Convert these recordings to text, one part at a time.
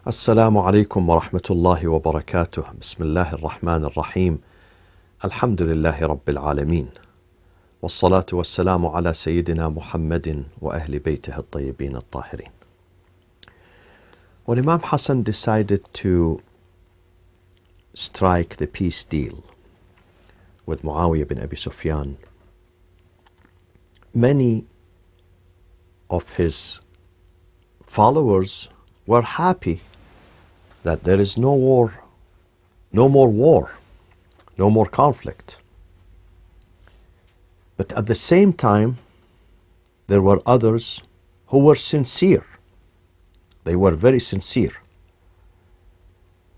السلام عليكم ورحمة الله وبركاته. بسم الله الرحمن الرحيم. الحمد لله رب العالمين، والصلاة والسلام على سيدنا محمد وأهل بيته الطيبين الطاهرين. When Imam Hasan decided to strike the peace deal with Muawiyah bin Abi Sufyan, many of his followers were happy that there is no war, no more war, no more conflict. But at the same time, there were others who were sincere. They were very sincere.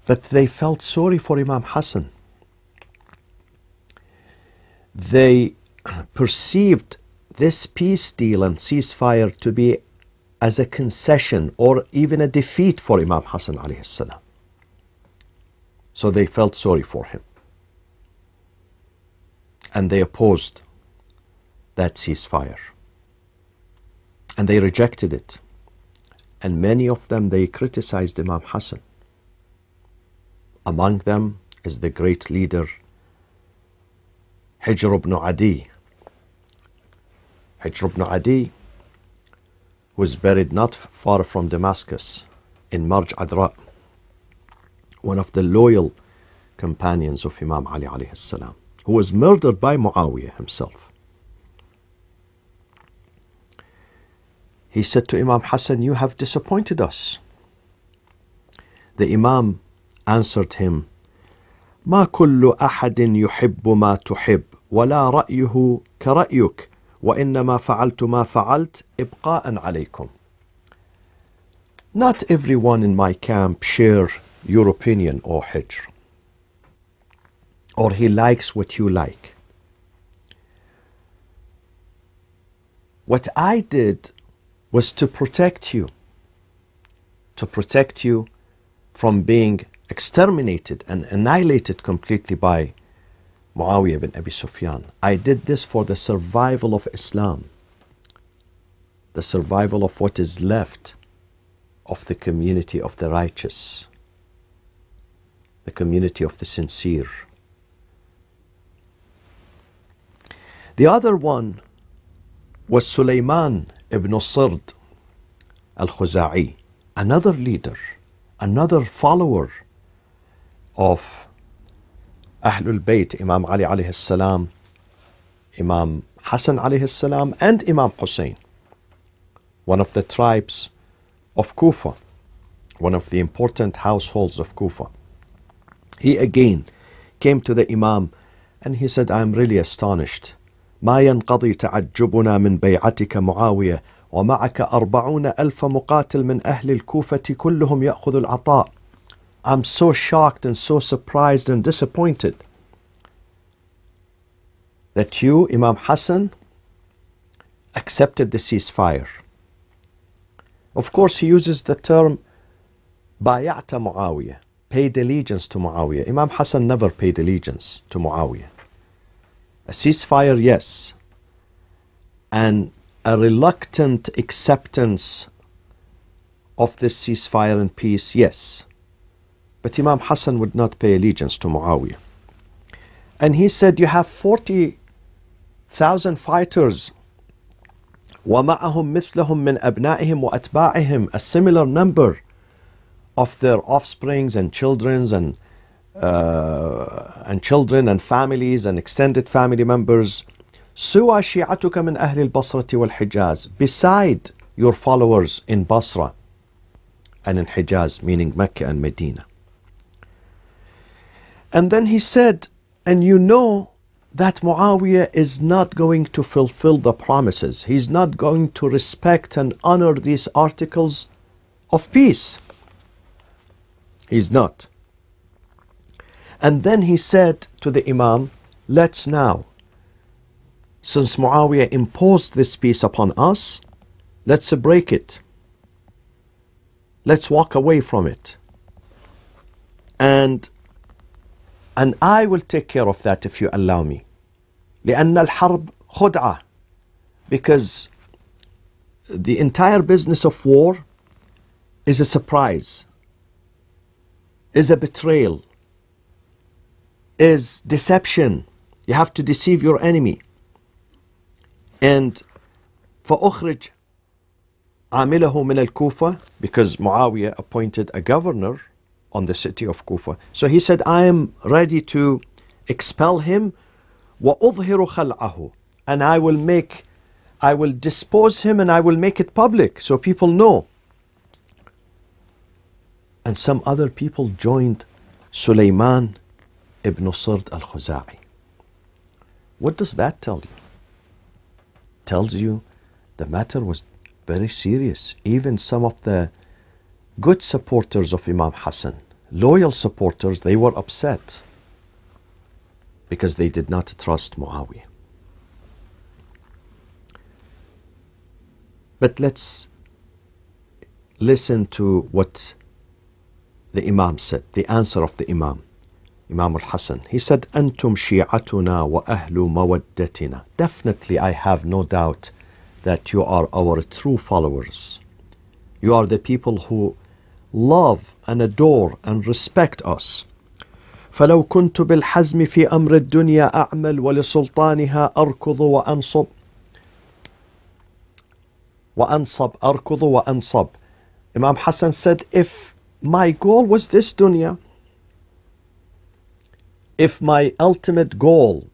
But they felt sorry for Imam Hasan. They perceived this peace deal and ceasefire to be as a concession or even a defeat for Imam Hasan alayhi salam. So they felt sorry for him. And they opposed that ceasefire. And they rejected it. And many of them, they criticized Imam Hasan. Among them is the great leader Hijr ibn Adi. Hijr ibn Adi was buried not far from Damascus in Marj Adra, one of the loyal companions of Imam Ali alayhi salam, who was murdered by Muawiyah himself. He said to Imam Hasan, "You have disappointed us." The Imam answered him, "ما كل أحد يحب ما تحب ولا رأيه كرأيك وإنما فعلت ما فعلت إبقاء عليكم." Not everyone in my camp share your opinion, O Hijr, or he likes what you like. What I did was to protect you from being exterminated and annihilated completely by Muawiyah bin Abi Sufyan. I did this for the survival of Islam, the survival of what is left of the community of the righteous, the community of the sincere. The other one was Sulayman ibn Sird al-Khuza'i, another leader, another follower of Ahlulbayt, Imam Ali alayhi salam, Imam Hasan alayhi salam, and Imam Hussein, one of the tribes of Kufa, one of the important households of Kufa. He again came to the Imam and he said, "I am really astonished. ما ينقضي تعجبنا من بيعتك معاوية ومعك 40,000 مقاتل من أهل الكوفة كلهم يأخذ العطاء." I'm so shocked and so surprised and disappointed that you, Imam Hasan, accepted the ceasefire. Of course, he uses the term بايعت معاوية, paid allegiance to Muawiyah. Imam Hasan never paid allegiance to Muawiyah. A ceasefire, yes, and a reluctant acceptance of this ceasefire and peace, yes. But Imam Hasan would not pay allegiance to Muawiyah. And he said, "You have 40,000 fighters, وَمَعَهُمْ مِثْلَهُمْ مِنْ أَبْنَائِهِمْ وَأَتْبَاعِهِمْ, a similar number of their offsprings and children and families and extended family members. سُوَى شِيعَتُكَ مِنْ أَهْلِ الْبَصْرَةِ وَالْحِجَازِ, beside your followers in Basra and in Hijaz, meaning Mecca and Medina." And then he said, "And you know that Muawiyah is not going to fulfill the promises. He's not going to respect and honor these articles of peace. He's not." And then he said to the Imam, "Let's now, since Muawiyah imposed this peace upon us, let's break it. Let's walk away from it. And I will take care of that if you allow me. لأن الحرب خدعة, because the entire business of war is a surprise. is a betrayal, is deception. You have to deceive your enemy. And فأخرج عامله من الكوفة, because Muawiyah appointed a governor on the city of Kufa. So he said, I am ready to expel him. وأظهر خلعه, and I will dispose him and I will make it public so people know. And some other people joined Sulayman ibn Sird al-Khuza'i. What does that tell you? Tells you the matter was very serious. Even some of the good supporters of Imam Hasan, loyal supporters, they were upset because they did not trust Muawiyah. But let's listen to what the Imam said, the answer of the Imam Al-Hassan. He said, أنتم شيعتنا وأهل مودتنا. Definitely, I have no doubt that you are our true followers. You are the people who love and adore and respect us. فلو كنت بالحزم في أمر الدنيا أعمل ولسلطانها أركض وأنصب. Imam Hasan said, if my goal was this dunya, if my ultimate goal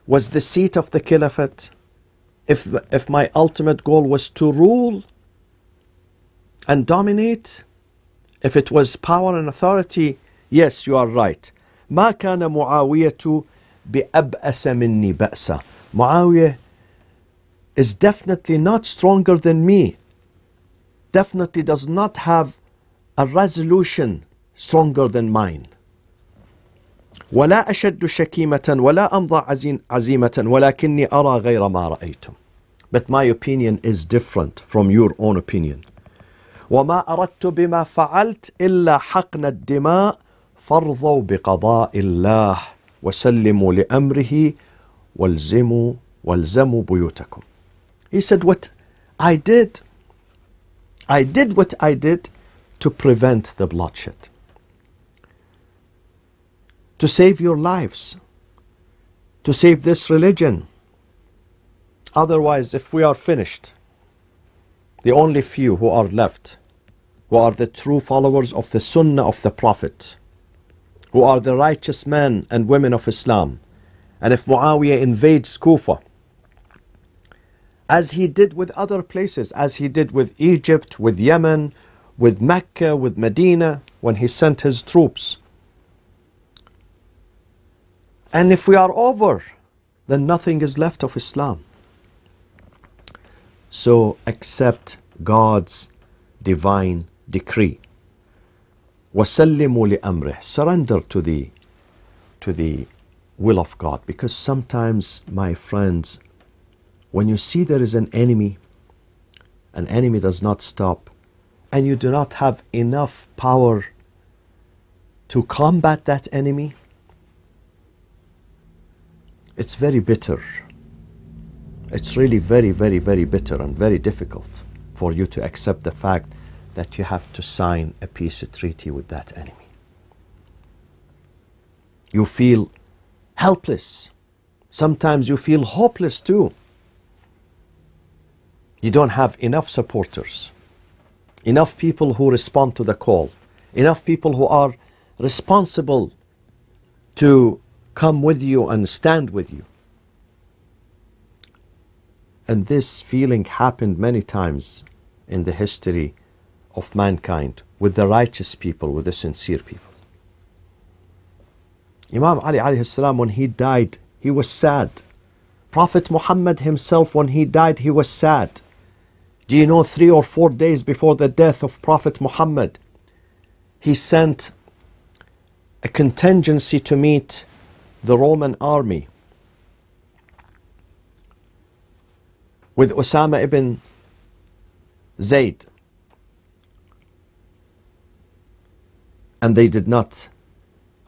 was the seat of the caliphate, if my ultimate goal was to rule and dominate, if it was power and authority, yes, you are right. ما كان معاوية بأبأس مني بأسا. Muawiyah is definitely not stronger than me, definitely does not have a resolution stronger than mine. ولا أشد شكيمة ولا أمضى عزيمة ولكني أرى غير ما رأيتم. But my opinion is different from your own opinion. وما أردت بما فعلت إلا حقن الدماء فارضوا بقضاء الله وسلموا لأمره والزموا بيوتكم. He said, what I did what I did to prevent the bloodshed, to save your lives, to save this religion. Otherwise, if we are finished, the only few who are left, who are the true followers of the Sunnah of the Prophet, who are the righteous men and women of Islam, and if Muawiyah invades Kufa, as he did with other places, as he did with Egypt, with Yemen, with Mecca, with Medina, when he sent his troops, and if we are over, then nothing is left of Islam. So accept God's divine decree. وَسَلِّمُوا لِأَمْرِهِ. Surrender to the will of God. Because sometimes, my friends, when you see there is an enemy does not stop, and you do not have enough power to combat that enemy, it's very bitter. It's really very, very, very bitter and very difficult for you to accept the fact that you have to sign a peace treaty with that enemy. You feel helpless. Sometimes you feel hopeless too. You don't have enough supporters, enough people who respond to the call, enough people who are responsible to come with you and stand with you. And this feeling happened many times in the history of mankind with the righteous people, with the sincere people. Imam Ali alayhi salam, when he died, he was sad. Prophet Muhammad himself, when he died, he was sad. Do you know, 3 or 4 days before the death of Prophet Muhammad, he sent a contingency to meet the Roman army with Osama ibn Zayd, and they did not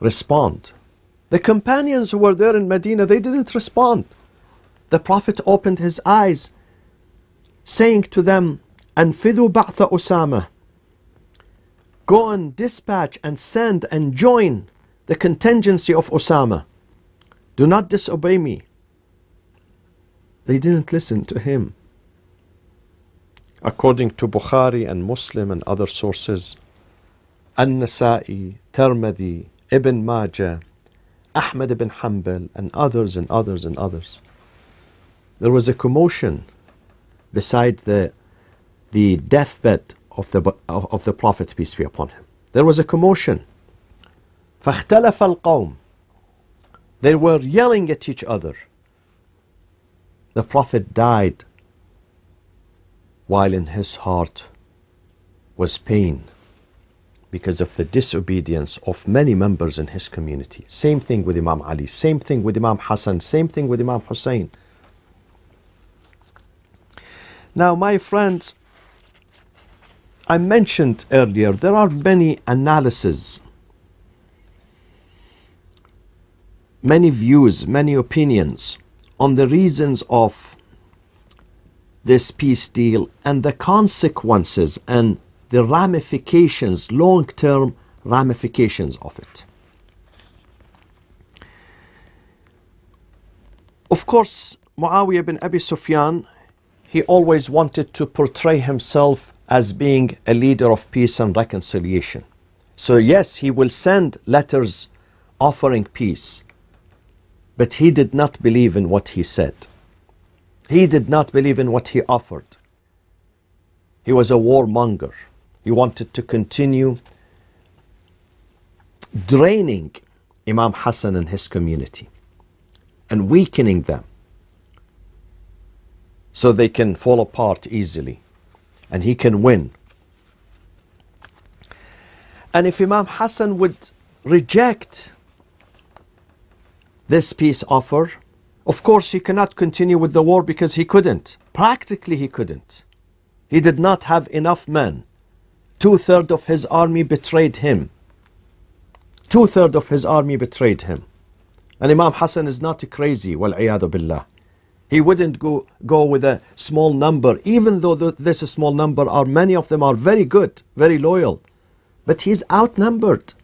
respond. The companions who were there in Medina, they didn't respond. The Prophet opened his eyes, saying to them, أنفذوا بعث أسامة. Go and dispatch and send and join the contingency of Osama. Do not disobey me. They didn't listen to him. According to Bukhari and Muslim and other sources, An-Nasa'i, Tirmidhi, Ibn Majah, Ahmad ibn Hanbal, and others and others and others. There was a commotion beside the deathbed of the Prophet, peace be upon him. There was a commotion. فَاخْتَلَفَ الْقَوْمِ. They were yelling at each other. The Prophet died while in his heart was pain because of the disobedience of many members in his community. Same thing with Imam Ali, same thing with Imam Hasan, same thing with Imam Hussein. Now, my friends, I mentioned earlier, there are many analyses, many views, many opinions on the reasons of this peace deal and the consequences and the ramifications, long-term ramifications of it. Of course, Muawiyah bin Abi Sufyan, he always wanted to portray himself as being a leader of peace and reconciliation. So yes, he will send letters offering peace, but he did not believe in what he said. He did not believe in what he offered. He was a warmonger. He wanted to continue draining Imam Hasan and his community and weakening them so they can fall apart easily and he can win. And if Imam Hasan would reject this peace offer, of course he cannot continue with the war because he couldn't. Practically he couldn't. He did not have enough men. 2/3 of his army betrayed him. 2/3 of his army betrayed him. And Imam Hasan is not crazy, wal-'iyadu billah. He wouldn't go with a small number, even though this small number are, many of them are very good, very loyal. But he's outnumbered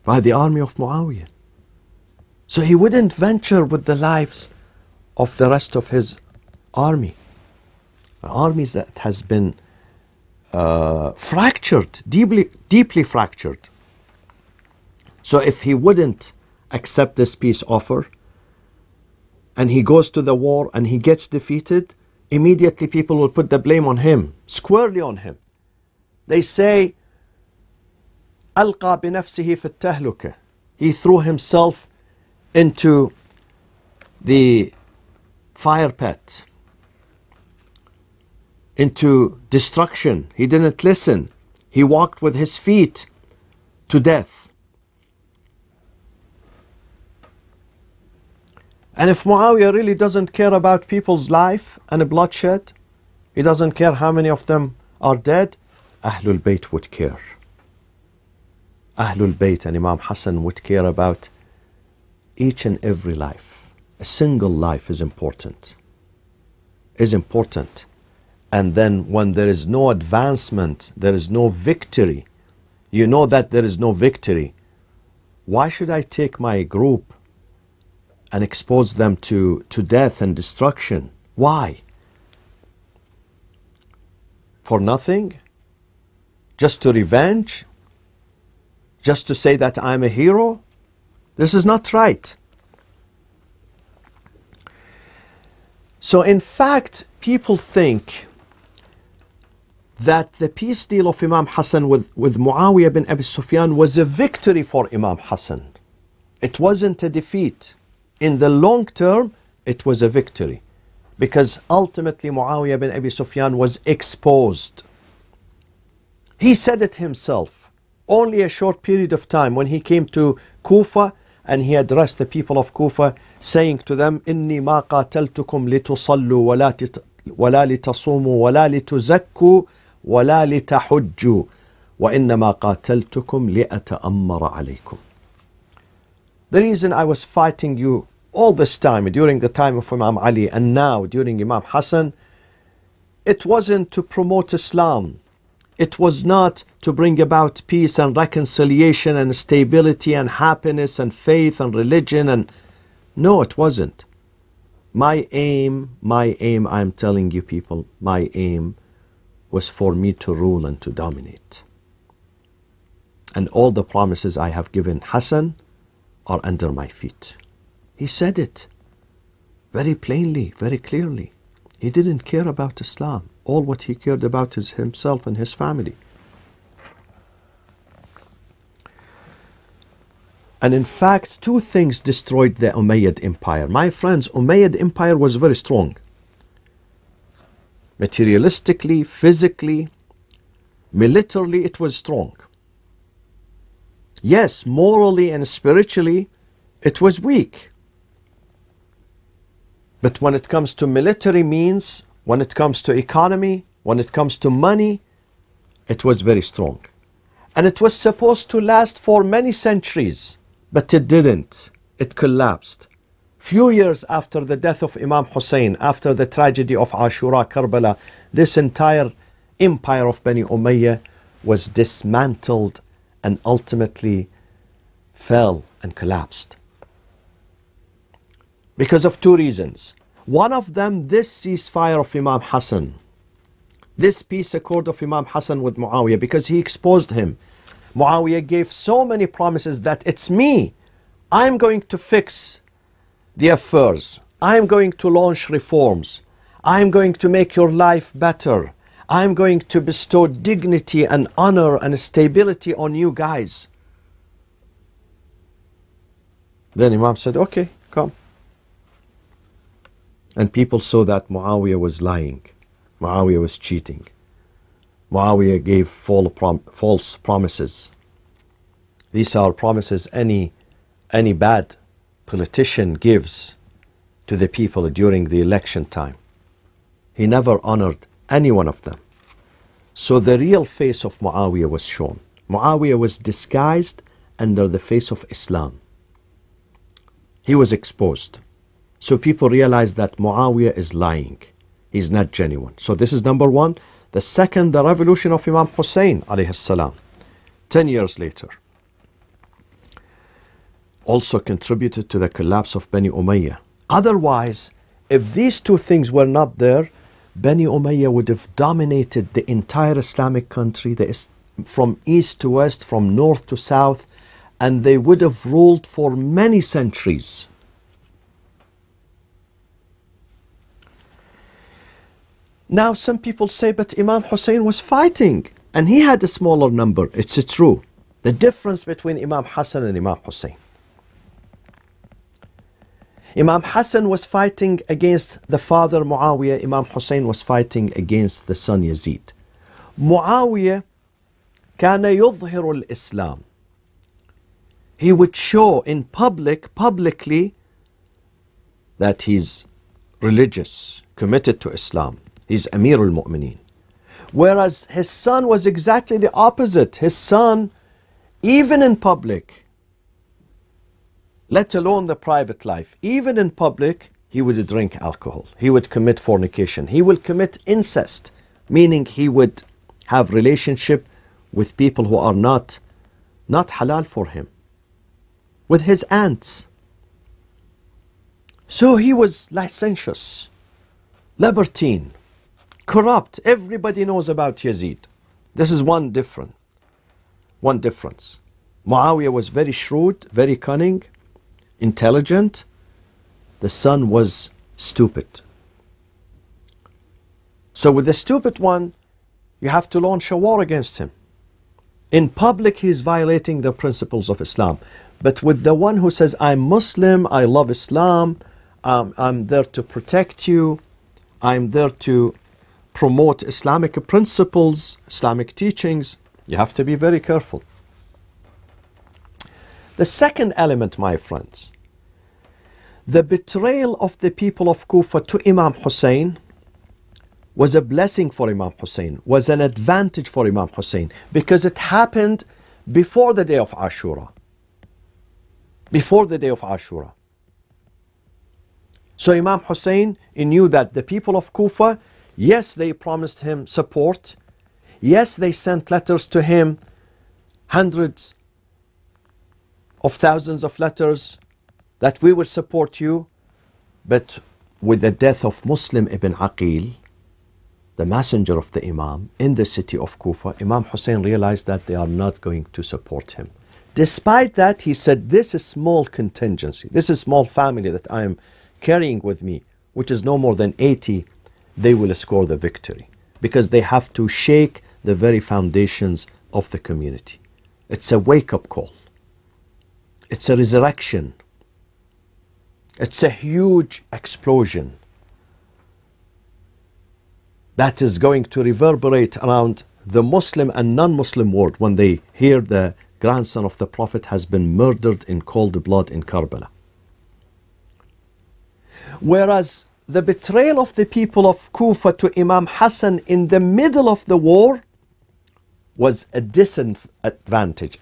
by the army of Muawiyah. So he wouldn't venture with the lives of the rest of his army. Armies that has been fractured, deeply fractured. So if he wouldn't accept this peace offer and he goes to the war and he gets defeated, immediately people will put the blame on him, squarely on him. They say, ألقى بنفسه في التهلكة. He threw himself into the fire pit, into destruction. He didn't listen. He walked with his feet to death. And if Muawiyah really doesn't care about people's life and bloodshed, he doesn't care how many of them are dead, Ahlulbayt would care. Ahlulbayt and Imam Hasan would care about each and every life. A single life is important. And then when there is no advancement, there is no victory, you know that there is no victory. Why should I take my group and expose them to death and destruction? Why? For nothing? Just to revenge? Just to say that I'm a hero? This is not right. So in fact, people think that the peace deal of Imam Hasan with Muawiyah bin Abi Sufyan was a victory for Imam Hasan. It wasn't a defeat. In the long term, it was a victory. Because ultimately Muawiyah bin Abi Sufyan was exposed. He said it himself. Only a short period of time when he came to Kufa and he addressed the people of Kufa saying to them, إِنِّي مَا قَاتَلْتُكُمْ لِتُصَلُّوا وَلَا لِتَصُومُوا وَلَا لِتُزَكُّوا وَلَا لِتَحُجُّوا وَإِنَّمَا قَاتَلْتُكُمْ لِأَتَأَمَّرَ عَلَيْكُمْ. The reason I was fighting you all this time, during the time of Imam Ali and now during Imam Hasan, it wasn't to promote Islam. It was not to bring about peace and reconciliation and stability and happiness and faith and religion. And no, it wasn't. My aim, I'm telling you people, my aim was for me to rule and to dominate. And all the promises I have given Hassan are under my feet. He said it very plainly, very clearly. He didn't care about Islam. All what he cared about is himself and his family. And in fact, two things destroyed the Umayyad Empire. My friends, Umayyad Empire was very strong. Materialistically, physically, militarily, it was strong. Yes, morally and spiritually, it was weak. But when it comes to military means, when it comes to economy, when it comes to money, it was very strong. And it was supposed to last for many centuries, but it didn't. It collapsed. Few years after the death of Imam Hussein, after the tragedy of Ashura, Karbala, this entire empire of Bani Umayyah was dismantled and ultimately fell and collapsed. Because of two reasons. One of them, this ceasefire of Imam Hasan, this peace accord of Imam Hasan with Muawiyah, because he exposed him. Muawiyah gave so many promises that it's me, I'm going to fix the affairs, I'm going to launch reforms, I'm going to make your life better, I'm going to bestow dignity and honor and stability on you guys. Then Imam said, okay, come. And people saw that Muawiyah was lying. Muawiyah was cheating. Muawiyah gave false promises. These are promises any bad politician gives to the people during the election time. He never honored any one of them. So the real face of Muawiyah was shown. Muawiyah was disguised under the face of Islam. He was exposed. So people realized that Muawiyah is lying. He's not genuine. So this is number one. The second, the revolution of Imam Hussein alayhi salam, 10 years later, also contributed to the collapse of Bani Umayyah. Otherwise, if these two things were not there, Bani Umayyah would have dominated the entire Islamic country, from east to west, from north to south, and they would have ruled for many centuries. Now some people say, but Imam Hussein was fighting and he had a smaller number. It's true. The difference between Imam Hasan and Imam Hussein. Imam Hasan was fighting against the father Muawiyah. Imam Hussein was fighting against the son Yazid. Muawiyah كان يظهر الإسلام. He would show in publicly, that he's religious, committed to Islam. He's Amir al-Mu'mineen. Whereas his son was exactly the opposite. His son, even in public, let alone the private life, even in public, he would drink alcohol. He would commit fornication. He would commit incest, meaning he would have relationship with people who are not halal for him, with his aunts. So he was licentious, libertine, corrupt. Everybody knows about Yazid. This is one difference. Muawiyah was very shrewd, very cunning, intelligent. The son was stupid. So with the stupid one, you have to launch a war against him. In public, he's violating the principles of Islam. But with the one who says, I'm Muslim, I love Islam, I'm there to protect you, I'm there to promote Islamic principles, Islamic teachings, you have to be very careful. The second element, my friends, the betrayal of the people of Kufa to Imam Hussein was a blessing for Imam Hussein, was an advantage for Imam Hussein, because it happened before the day of Ashura. Before the day of Ashura. So Imam Hussein, he knew that the people of Kufa, yes, they promised him support. Yes, they sent letters to him, hundreds of thousands of letters, that we will support you. But with the death of Muslim ibn Aqil, the messenger of the Imam, in the city of Kufa, Imam Hussein realized that they are not going to support him. Despite that, he said, this is small contingency, this is small family that I am carrying with me, which is no more than 80, they will score the victory. Because they have to shake the very foundations of the community. It's a wake-up call. It's a resurrection. It's a huge explosion that is going to reverberate around the Muslim and non-Muslim world when they hear the grandson of the Prophet has been murdered in cold blood in Karbala. Whereas the betrayal of the people of Kufa to Imam Hasan in the middle of the war was a disadvantage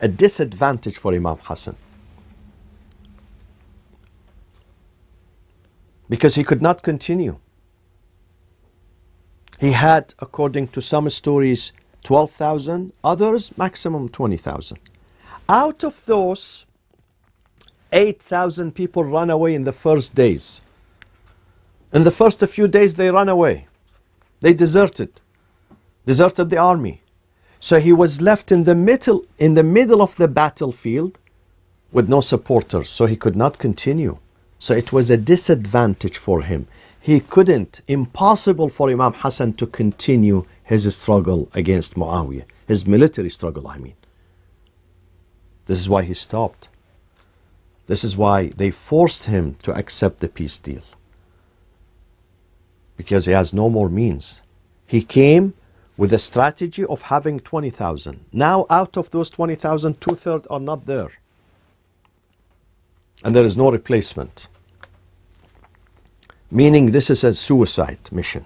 for Imam Hasan. Because he could not continue. He had, according to some stories, 12,000, others maximum 20,000. Out of those, 8,000 people ran away in the first days. In the first few days they ran away. They deserted the army. So he was left in the middle of the battlefield with no supporters, so he could not continue. So it was a disadvantage for him. He couldn't, impossible for Imam Hasan to continue his struggle against Muawiyah, his military struggle, I mean. This is why he stopped. This is why they forced him to accept the peace deal. Because he has no more means. He came with a strategy of having 20,000. Now out of those 20,000, 2/3 are not there. And there is no replacement. Meaning this is a suicide mission,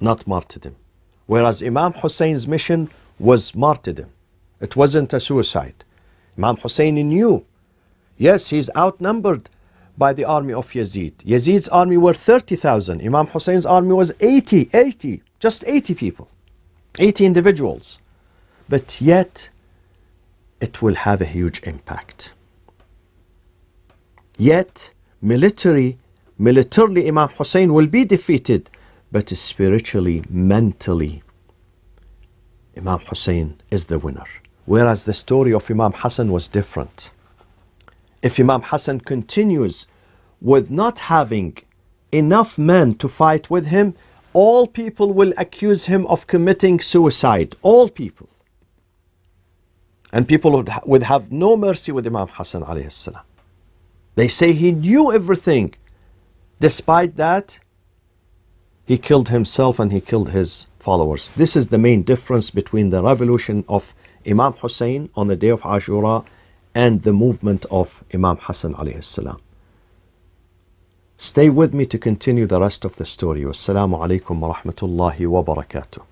not martyrdom. Whereas Imam Hussein's mission was martyrdom. It wasn't a suicide. Imam Hussein knew, yes, he's outnumbered by the army of Yazid. Yazid's army were 30,000. Imam Hussein's army was 80, just 80 people, 80 individuals. But yet, it will have a huge impact. Yet, militarily, Imam Hussein will be defeated, but spiritually, mentally, Imam Hussein is the winner. Whereas the story of Imam Hasan was different. If Imam Hasan continues with not having enough men to fight with him, all people will accuse him of committing suicide. All people. And people would have no mercy with Imam Hasan alayhi salam. They say he knew everything. Despite that, he killed himself and he killed his followers. This is the main difference between the revolution of Imam Hussein on the day of Ashura and the movement of Imam Hasan alayhi salam. Stay with me to continue the rest of the story. Wassalamu alaikum wa rahmatullahi wa barakatuh.